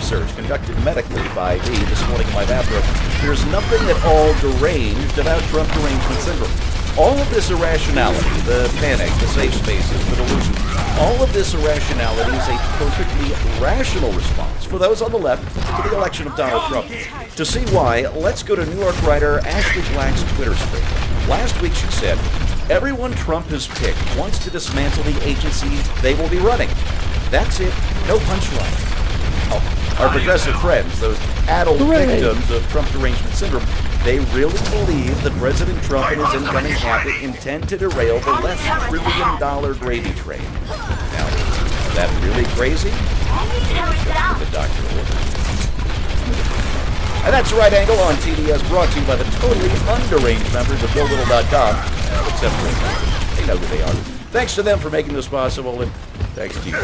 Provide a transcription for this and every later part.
research conducted medically by me this morning in my bathroom, there's nothing at all deranged about Trump derangement syndrome. All of this irrationality, the panic, the safe spaces, the delusion, all of this irrationality is a perfectly rational response for those on the left to the election of Donald Trump. To see why, let's go to New York writer Ashley Black's Twitter stream. Last week she said, everyone Trump has picked wants to dismantle the agency they will be running. That's it. No punchline. Oh, our progressive friends, those adult victims of Trump derangement syndrome, they really believe that President Trump and his incoming cabinet intend to derail the less trillion-dollar gravy train. Now, is that really crazy? The doctor orders. And that's the Right Angle on TDS, brought to you by the totally underaged members of BillLittle.com, except for they know who they are. Thanks to them for making this possible, and thanks to you.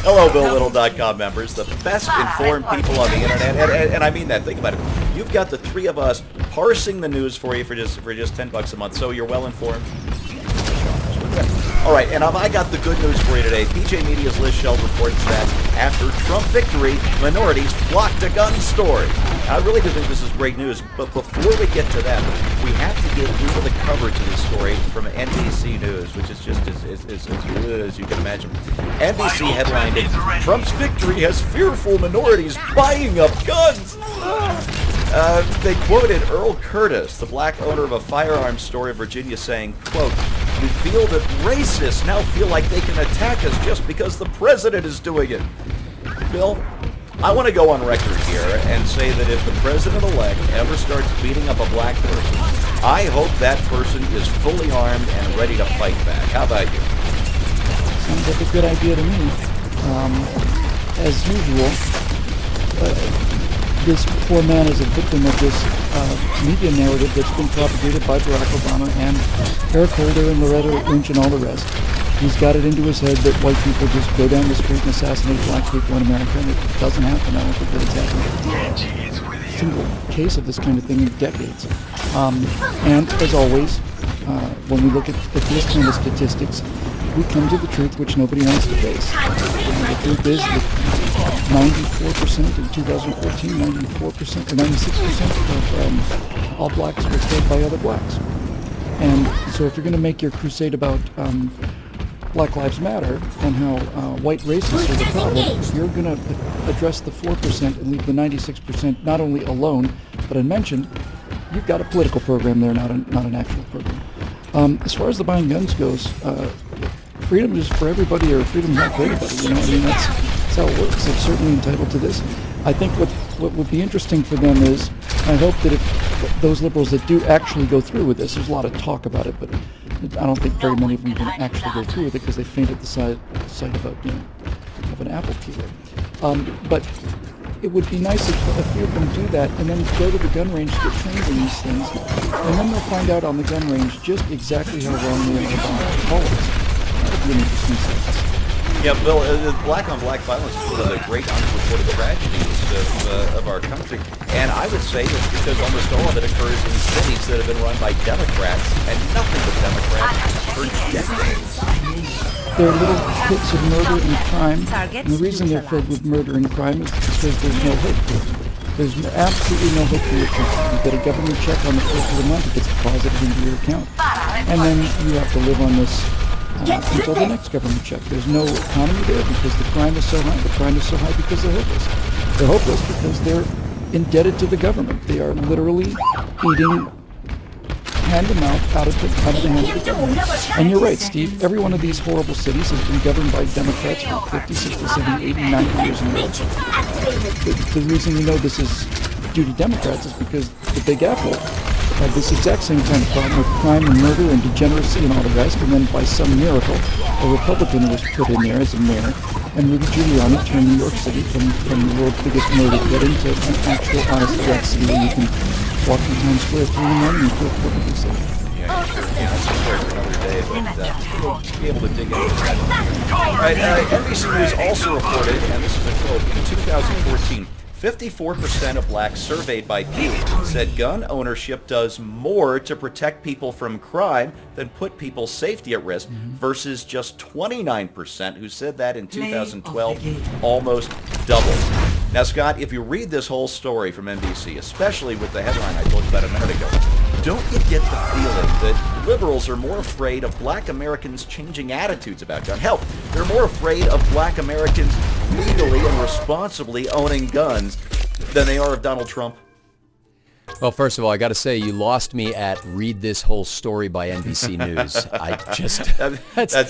Hello, BillLittle.com members, the best informed people on the internet, and I mean that. Think about it. You've got the three of us parsing the news for you for just $10 a month, so you're well informed. All right, and I got the good news for you today. PJ Media's Liz Sheld reports that after Trump victory, minorities flock to gun stores. I really do think this is great news, but before we get to that, we have to get into the coverage of this story from NBC News, which is just as good as you can imagine. NBC headlined it, Trump's victory has fearful minorities buying up guns. They quoted Earl Curtis, the black owner of a firearms store in Virginia, saying, quote, we feel that racists now feel like they can attack us just because the president is doing it. Bill, I want to go on record here and say that if the president-elect ever starts beating up a black person, I hope that person is fully armed and ready to fight back. How about you? Sounds like a good idea to me. As usual, this poor man is a victim of this media narrative that's been propagated by Barack Obama and Eric Holder and Loretta Lynch and all the rest. He's got it into his head that white people just go down the street and assassinate black people in America, and it doesn't happen. I don't think that it's happened. A single case of this kind of thing in decades. And as always, when we look at this kind of statistics, we come to the truth which nobody wants to face. The truth is that 94% in 2014, 94% or 96% of all blacks were killed by other blacks. And so if you're going to make your crusade about Black Lives Matter and how white racists are the problem, you're going to address the 4% and leave the 96% not only alone, but unmentioned. You've got a political program there, not an actual program. As far as the buying guns goes, freedom is for everybody, or freedom is not for everybody. You know, I mean, that's how it works. They're certainly entitled to this. I think what would be interesting for them is, I hope that if those liberals that do actually go through with this, there's a lot of talk about it, but I don't think very many of them can actually go through with it because they faint at the sight of an apple peeler. But it would be nice if a few of them do that and then go to the gun range to get trained in these things, and then they'll find out on the gun range just exactly how wrong they are about politics. That would be an interesting sense. Yeah, Bill, black-on-black violence is one of the great unreported tragedies of our country. And I would say it's because almost all of it occurs in cities that have been run by Democrats, and nothing but Democrats for decades. They're little pits of murder and crime, and the reason they're filled with murder and crime is because there's no hope for it. There's absolutely no hope for your country. You get a government check on the first of the month, it gets deposited into your account. And then you have to live on this until the next government check. There's no economy there because the crime is so high. The crime is so high because they're hopeless. They're hopeless because they're indebted to the government. They are literally eating hand to mouth out of the hands of the government. And you're right, Steve. Every one of these horrible cities has been governed by Democrats for 50, 60, 70, 80, 90 years in a row. The reason we know this is due to Democrats is because the Big Apple had this exact same kind of problem with crime and murder and degeneracy and all the rest, and then by some miracle, a Republican was put in there as a mayor, and Rudy Giuliani turned New York City from the world's biggest murder pit into an actual honest red city where you can walk in Times Square at 3 in the morning and feel perfectly safe. Yeah, That's a story for another day, but we'll be able to dig into that. All right, NBC News also reported, and this is a quote, in 2014, 54% of blacks surveyed by Pew said gun ownership does more to protect people from crime than put people's safety at risk, versus just 29% who said that in 2012, almost double. Now, Scott, if you read this whole story from NBC, especially with the headline I told you about a minute ago, don't you get the feeling that liberals are more afraid of black Americans changing attitudes about gun? Hell, they're more afraid of black Americans legally and responsibly owning guns than they are of Donald Trump? Well, first of all, I got to say, you lost me at read this whole story by NBC News. I just... That's